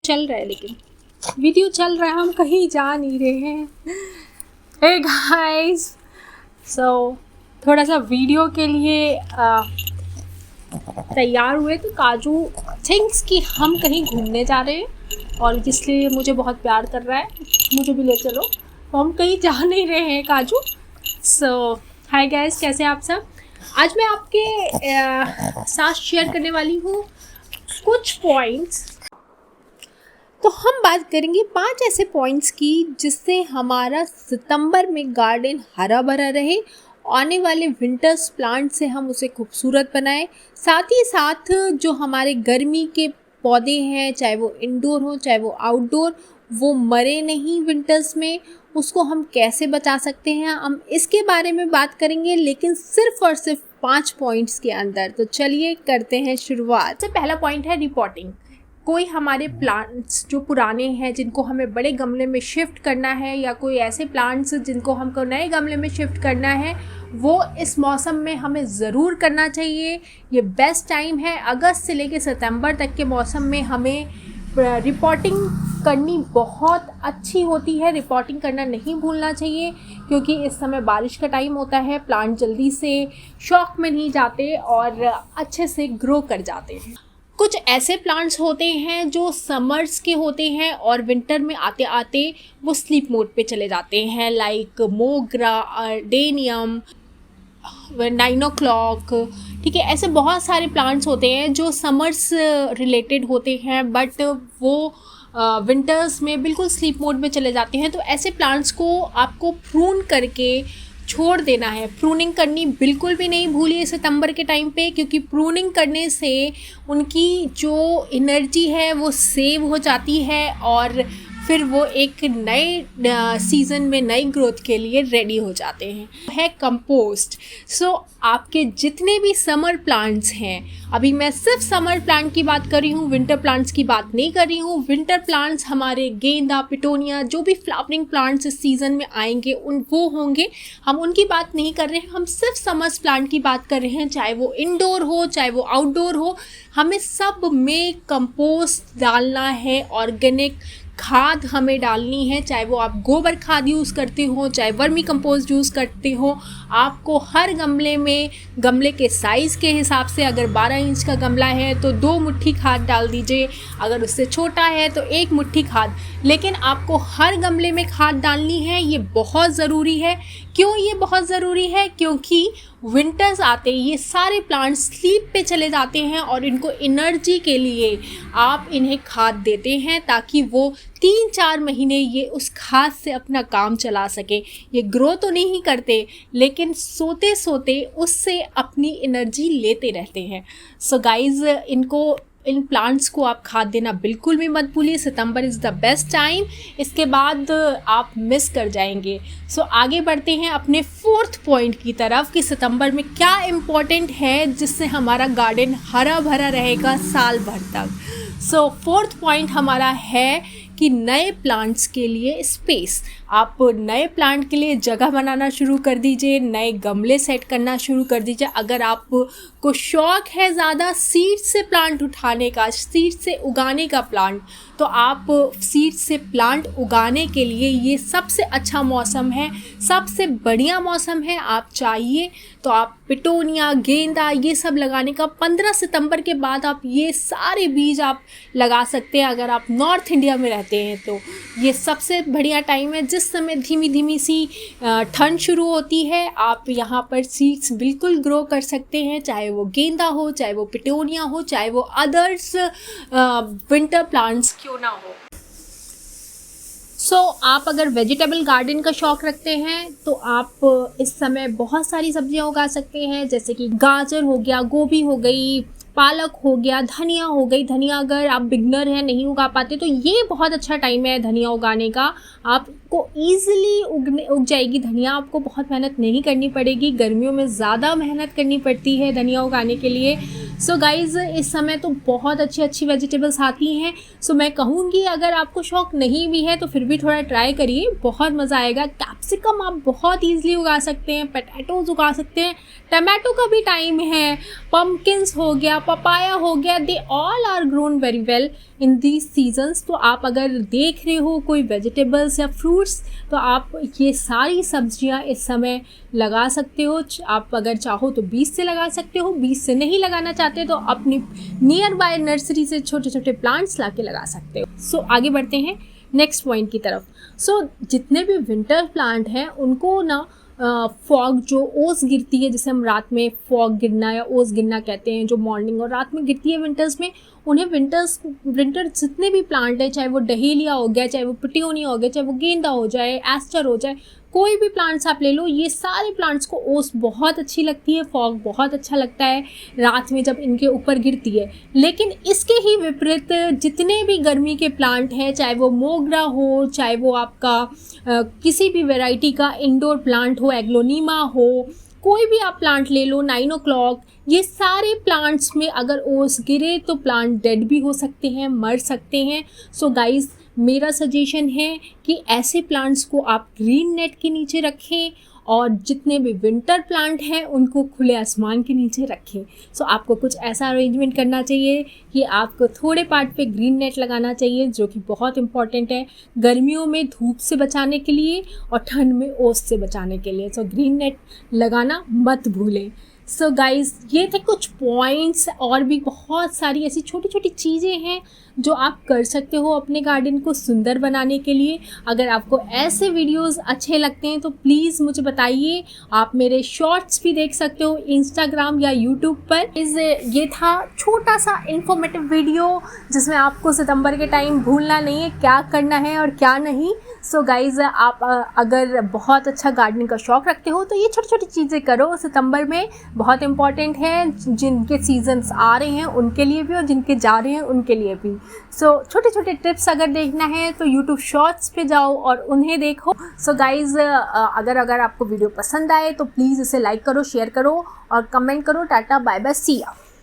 चल रहा है, लेकिन वीडियो चल रहा है, हम कहीं जा नहीं रहे हैं। हे गाइस, सो थोड़ा सा वीडियो के लिए तैयार हुए तो काजू थिंक्स कि हम कहीं घूमने जा रहे हैं और इसलिए मुझे बहुत प्यार कर रहा है, मुझे भी ले चलो। तो हम कहीं जा नहीं रहे हैं काजू। सो हाय गाइस, कैसे आप सब। आज मैं आपके साथ शेयर करने वाली हूँ कुछ पॉइंट्स। तो हम बात करेंगे 5 ऐसे पॉइंट्स की जिससे हमारा सितंबर में गार्डन हरा भरा रहे, आने वाले विंटर्स प्लांट से हम उसे खूबसूरत बनाएं। साथ ही साथ जो हमारे गर्मी के पौधे हैं, चाहे वो इंडोर हो चाहे वो आउटडोर, वो मरे नहीं विंटर्स में, उसको हम कैसे बचा सकते हैं, हम इसके बारे में बात करेंगे, लेकिन सिर्फ और सिर्फ 5 पॉइंट्स के अंदर। तो चलिए करते हैं शुरुआत। सबसे पहला पॉइंट है रिपोर्टिंग। कोई हमारे प्लांट्स जो पुराने हैं जिनको हमें बड़े गमले में शिफ्ट करना है, या कोई ऐसे प्लांट्स जिनको हमको नए गमले में शिफ्ट करना है, वो इस मौसम में हमें ज़रूर करना चाहिए। ये बेस्ट टाइम है, अगस्त से लेकर सितंबर तक के मौसम में हमें रिपोर्टिंग करनी बहुत अच्छी होती है। रिपोर्टिंग करना नहीं भूलना चाहिए, क्योंकि इस समय बारिश का टाइम होता है, प्लांट जल्दी से शॉक में नहीं जाते और अच्छे से ग्रो कर जाते हैं। कुछ ऐसे प्लांट्स होते हैं जो समर्स के होते हैं और विंटर में आते आते वो स्लीप मोड पे चले जाते हैं, लाइक मोगरा, अर्डेनियम, 9 o'clock। ठीक है, ऐसे बहुत सारे प्लांट्स होते हैं जो समर्स रिलेटेड होते हैं, बट वो विंटर्स में बिल्कुल स्लीप मोड में चले जाते हैं। तो ऐसे प्लांट्स को आपको प्रून करके छोड़ देना है। प्रूनिंग करनी बिल्कुल भी नहीं भूलिए सितंबर के टाइम पे, क्योंकि प्रूनिंग करने से उनकी जो एनर्जी है वो सेव हो जाती है और फिर वो एक नए सीज़न में नई ग्रोथ के लिए रेडी हो जाते हैं। है कंपोस्ट। सो आपके जितने भी समर प्लांट्स हैं, अभी मैं सिर्फ समर प्लांट की बात कर रही हूँ, विंटर प्लांट्स की बात नहीं कर रही हूँ। विंटर प्लांट्स हमारे गेंदा, पिटोनिया, जो भी फ्लावरिंग प्लांट्स इस सीज़न में आएंगे वो होंगे, हम उनकी बात नहीं कर रहे हैं। हम सिर्फ समर्स प्लांट की बात कर रहे हैं, चाहे वो इंडोर हो चाहे वो आउटडोर हो। हमें सब में कंपोस्ट डालना है, ऑर्गेनिक खाद हमें डालनी है, चाहे वो आप गोबर खाद यूज़ करते हो चाहे वर्मी कंपोस्ट यूज़ करते हो। आपको हर गमले में, गमले के साइज़ के हिसाब से, अगर 12 इंच का गमला है तो 2 मुट्ठी खाद डाल दीजिए, अगर उससे छोटा है तो 1 मुट्ठी खाद। लेकिन आपको हर गमले में खाद डालनी है, ये बहुत ज़रूरी है। क्यों ये बहुत ज़रूरी है? क्योंकि विंटर्स आते ये सारे प्लांट्स स्लीप पे चले जाते हैं और इनको एनर्जी के लिए आप इन्हें खाद देते हैं, ताकि वो 3-4 महीने ये उस खाद से अपना काम चला सके। ये ग्रो तो नहीं करते, लेकिन सोते सोते उससे अपनी एनर्जी लेते रहते हैं। सो गाइज, इन प्लांट्स को आप खाद देना बिल्कुल भी मत भूलिए। सितंबर इज़ द बेस्ट टाइम, इसके बाद आप मिस कर जाएंगे। सो आगे बढ़ते हैं अपने 4th पॉइंट की तरफ कि सितंबर में क्या इम्पोर्टेंट है जिससे हमारा गार्डन हरा भरा रहेगा साल भर तक। सो 4th पॉइंट हमारा है कि नए प्लांट्स के लिए स्पेस। आप नए प्लांट के लिए जगह बनाना शुरू कर दीजिए, नए गमले सेट करना शुरू कर दीजिए। अगर आपको शौक़ है ज़्यादा सीड से प्लांट उठाने का, सीड से उगाने का प्लांट, तो आप सीड से प्लांट उगाने के लिए ये सबसे अच्छा मौसम है, सबसे बढ़िया मौसम है। आप चाहिए तो आप पिटोनिया, गेंदा, ये सब लगाने का 15 सितंबर के बाद आप ये सारे बीज आप लगा सकते हैं। अगर आप नॉर्थ इंडिया में रहते हैं तो ये सबसे बढ़िया टाइम है, जिस समय धीमी धीमी सी ठंड शुरू होती है। आप यहाँ पर सीड्स बिल्कुल ग्रो कर सकते हैं, चाहे वो गेंदा हो, चाहे वो पिटोनिया हो, चाहे वो अदर्स विंटर प्लांट्स क्यों ना हो। आप अगर वेजिटेबल गार्डन का शौक़ रखते हैं तो आप इस समय बहुत सारी सब्जियां उगा सकते हैं, जैसे कि गाजर हो गया, गोभी हो गई, पालक हो गया, धनिया हो गई। धनिया अगर आप बिगनर हैं, नहीं उगा पाते, तो ये बहुत अच्छा टाइम है धनिया उगाने का। आपको ईज़िली उग जाएगी धनिया, आपको बहुत मेहनत नहीं करनी पड़ेगी। गर्मियों में ज़्यादा मेहनत करनी पड़ती है धनिया उगाने के लिए। सो गाइज़, इस समय तो बहुत अच्छी अच्छी वेजिटेबल्स आती हैं। सो मैं कहूँगी अगर आपको शौक़ नहीं भी है तो फिर भी थोड़ा ट्राई करिए, बहुत मज़ा आएगा। कैप्सिकम आप बहुत ईज़िली उगा सकते हैं, पोटैटोज़ उगा सकते हैं, टमाटो का भी टाइम है, पम्पकिन्स हो गया। पपाया हो गया, they all are grown very well in these seasons. तो आप अगर देख रहे हो कोई वेजिटेबल्स या फ्रूट्स, तो आप ये सारी सब्जियां इस समय लगा सकते हो। आप अगर चाहो तो बीज से लगा सकते हो, बीज से नहीं लगाना चाहते तो अपनी नियर बाय नर्सरी से छोटे छोटे प्लांट्स ला के लगा सकते हो। सो आगे बढ़ते हैं नेक्स्ट पॉइंट की तरफ। सो जितने भी विंटर प्लांट हैं उनको ना फॉग, जो ओस गिरती है, जिसे हम रात में फॉग गिरना या ओस गिरना कहते हैं, जो मॉर्निंग और रात में गिरती है विंटर्स में, उन्हें विंटर जितने भी प्लांट है, चाहे वो डहेलिया हो गया, चाहे वो पिटियोनिया हो गया, चाहे वो गेंदा हो जाए, एस्टर हो जाए, कोई भी प्लांट्स आप ले लो, ये सारे प्लांट्स को ओस बहुत अच्छी लगती है, फॉग बहुत अच्छा लगता है रात में जब इनके ऊपर गिरती है। लेकिन इसके ही विपरीत जितने भी गर्मी के प्लांट हैं, चाहे वो मोगरा हो, चाहे वो आपका किसी भी वैरायटी का इंडोर प्लांट हो, एग्लोनीमा हो, कोई भी आप प्लांट ले लो, 9 o'clock, ये सारे प्लांट्स में अगर ओस गिरे तो प्लांट डेड भी हो सकते हैं, मर सकते हैं। सो गाइज, मेरा सजेशन है कि ऐसे प्लांट्स को आप ग्रीन नेट के नीचे रखें और जितने भी विंटर प्लांट हैं उनको खुले आसमान के नीचे रखें। सो आपको कुछ ऐसा अरेंजमेंट करना चाहिए कि आपको थोड़े पार्ट पे ग्रीन नेट लगाना चाहिए, जो कि बहुत इंपॉर्टेंट है गर्मियों में धूप से बचाने के लिए और ठंड में ओस से बचाने के लिए। सो ग्रीन नेट लगाना मत भूलें। सो गाइज़, ये थे कुछ पॉइंट्स, और भी बहुत सारी ऐसी छोटी छोटी चीज़ें हैं जो आप कर सकते हो अपने गार्डन को सुंदर बनाने के लिए। अगर आपको ऐसे वीडियोस अच्छे लगते हैं तो प्लीज़ मुझे बताइए। आप मेरे शॉर्ट्स भी देख सकते हो इंस्टाग्राम या यूट्यूब पर। ये था छोटा सा इंफॉर्मेटिव वीडियो जिसमें आपको सितंबर के टाइम भूलना नहीं है क्या करना है और क्या नहीं। सो गाइज़, आप अगर बहुत अच्छा गार्डनिंग का शौक़ रखते हो तो ये छोटी छोटी चीज़ें करो सितंबर में, बहुत इंपॉर्टेंट है। जिनके सीजन्स आ रहे हैं उनके लिए भी और जिनके जा रहे हैं उनके लिए भी। सो छोटे छोटे टिप्स अगर देखना है तो यूट्यूब शॉर्ट्स पे जाओ और उन्हें देखो। सो गाइज़, अगर आपको वीडियो पसंद आए तो प्लीज़ इसे लाइक करो, शेयर करो और कमेंट करो। टाटा, बाय बाय, सी या।